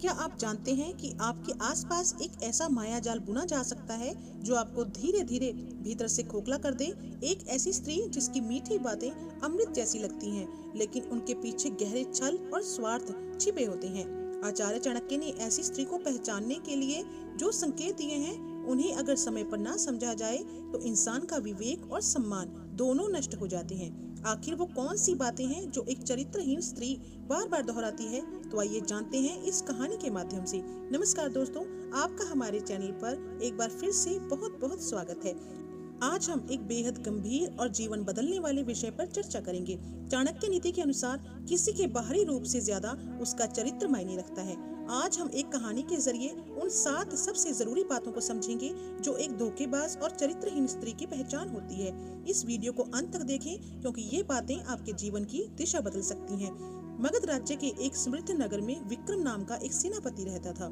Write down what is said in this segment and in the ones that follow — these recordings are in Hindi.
क्या आप जानते हैं कि आपके आसपास एक ऐसा माया जाल बुना जा सकता है जो आपको धीरे धीरे भीतर से खोखला कर दे। एक ऐसी स्त्री जिसकी मीठी बातें अमृत जैसी लगती हैं, लेकिन उनके पीछे गहरे छल और स्वार्थ छिपे होते हैं। आचार्य चाणक्य ने ऐसी स्त्री को पहचानने के लिए जो संकेत दिए हैं, उन्हें अगर समय पर ना समझा जाए तो इंसान का विवेक और सम्मान दोनों नष्ट हो जाते हैं। आखिर वो कौन सी बातें हैं जो एक चरित्रहीन स्त्री बार बार दोहराती है? तो आइए जानते हैं इस कहानी के माध्यम से। नमस्कार दोस्तों, आपका हमारे चैनल पर एक बार फिर से बहुत बहुत स्वागत है। आज हम एक बेहद गंभीर और जीवन बदलने वाले विषय पर चर्चा करेंगे। चाणक्य नीति के अनुसार किसी के बाहरी रूप से ज्यादा उसका चरित्र मायने रखता है। आज हम एक कहानी के जरिए उन 7 सबसे जरूरी बातों को समझेंगे जो एक धोखेबाज और चरित्रहीन स्त्री की पहचान होती है। इस वीडियो को अंत तक देखें, क्योंकि ये बातें आपके जीवन की दिशा बदल सकती हैं। मगध राज्य के एक समृद्ध नगर में विक्रम नाम का एक सेनापति रहता था।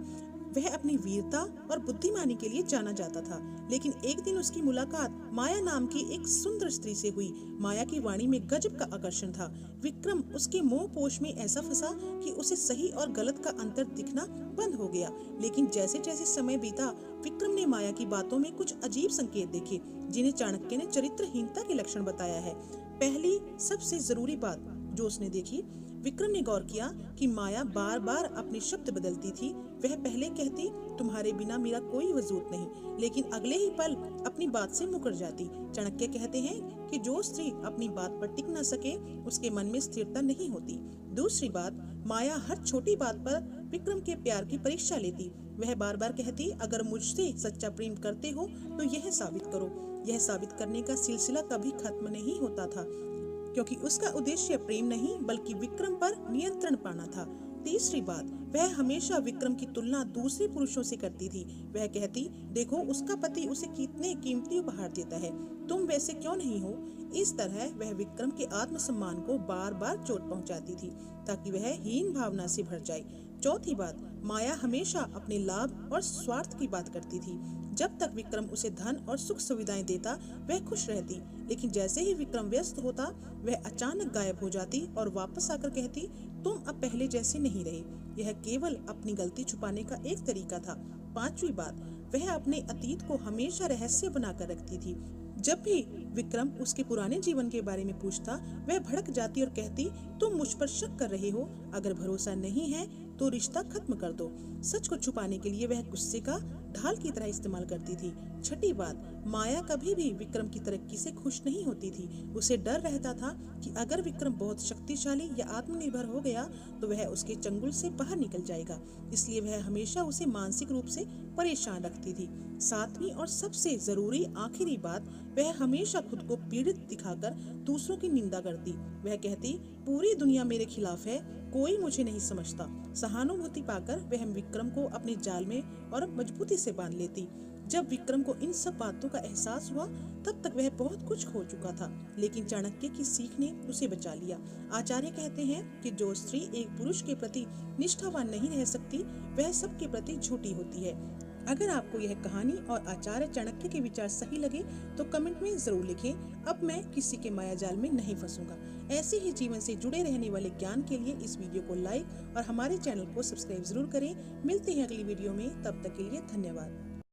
वह अपनी वीरता और बुद्धिमानी के लिए जाना जाता था, लेकिन एक दिन उसकी मुलाकात माया नाम की एक सुंदर स्त्री से हुई। माया की वाणी में गजब का आकर्षण था। विक्रम उसके मोह पोष में ऐसा फंसा कि उसे सही और गलत का अंतर दिखना बंद हो गया। लेकिन जैसे जैसे समय बीता, विक्रम ने माया की बातों में कुछ अजीब संकेत देखे, जिन्हें चाणक्य ने चरित्रहीनता के लक्षण बताया है। पहली सबसे जरूरी बात जो उसने देखी, विक्रम ने गौर किया कि माया बार बार अपने शब्द बदलती थी। वह पहले कहती, तुम्हारे बिना मेरा कोई वजूद नहीं, लेकिन अगले ही पल अपनी बात से मुकर जाती। चाणक्य कहते हैं कि जो स्त्री अपनी बात पर टिक न सके, उसके मन में स्थिरता नहीं होती। दूसरी बात, माया हर छोटी बात पर विक्रम के प्यार की परीक्षा लेती। वह बार बार कहती, अगर मुझसे सच्चा प्रेम करते हो तो यह साबित करो। यह साबित करने का सिलसिला कभी खत्म नहीं होता था, क्योंकि उसका उद्देश्य प्रेम नहीं बल्कि विक्रम पर नियंत्रण पाना था। तीसरी बात, वह हमेशा विक्रम की तुलना दूसरे पुरुषों से करती थी। वह कहती, देखो उसका पति उसे कितने कीमती उपहार देता है, तुम वैसे क्यों नहीं हो। इस तरह वह विक्रम के आत्मसम्मान को बार बार चोट पहुंचाती थी, ताकि वह हीन भावना से भर जाए। चौथी बात, माया हमेशा अपने लाभ और स्वार्थ की बात करती थी। जब तक विक्रम उसे धन और सुख सुविधाएं देता, वह खुश रहती, लेकिन जैसे ही विक्रम व्यस्त होता, वह अचानक गायब हो जाती और वापस आकर कहती, तुम अब पहले जैसे नहीं रहे। यह केवल अपनी गलती छुपाने का एक तरीका था। पांचवी बात, वह अपने अतीत को हमेशा रहस्य बनाकर रखती थी। जब भी विक्रम उसके पुराने जीवन के बारे में पूछता, वह भड़क जाती और कहती, तुम मुझ पर शक कर रहे हो, अगर भरोसा नहीं है तो रिश्ता खत्म कर दो। सच को छुपाने के लिए वह गुस्से का ढाल की तरह इस्तेमाल करती थी। छठी बात, माया कभी भी विक्रम की तरक्की से खुश नहीं होती थी। उसे डर रहता था कि अगर विक्रम बहुत शक्तिशाली या आत्मनिर्भर हो गया तो वह उसके चंगुल से बाहर निकल जाएगा। इसलिए वह हमेशा उसे मानसिक रूप से परेशान रखती थी। सातवीं और सबसे जरूरी आखिरी बात, वह हमेशा खुद को पीड़ित दिखाकर दूसरों की निंदा करती। वह कहती, पूरी दुनिया मेरे खिलाफ है, कोई मुझे नहीं समझता। सहानुभूति पाकर वह विक्रम को अपने जाल में और मजबूती से बांध लेती। जब विक्रम को इन सब बातों का एहसास हुआ, तब तक वह बहुत कुछ खो चुका था, लेकिन चाणक्य की सीख ने उसे बचा लिया। आचार्य कहते हैं कि जो स्त्री एक पुरुष के प्रति निष्ठावान नहीं रह सकती, वह सबके प्रति झूठी होती है। अगर आपको यह कहानी और आचार्य चाणक्य के विचार सही लगे तो कमेंट में जरूर लिखें। अब मैं किसी के मायाजाल में नहीं फंसूंगा। ऐसे ही जीवन से जुड़े रहने वाले ज्ञान के लिए इस वीडियो को लाइक और हमारे चैनल को सब्सक्राइब जरूर करें। मिलते हैं अगली वीडियो में, तब तक के लिए धन्यवाद।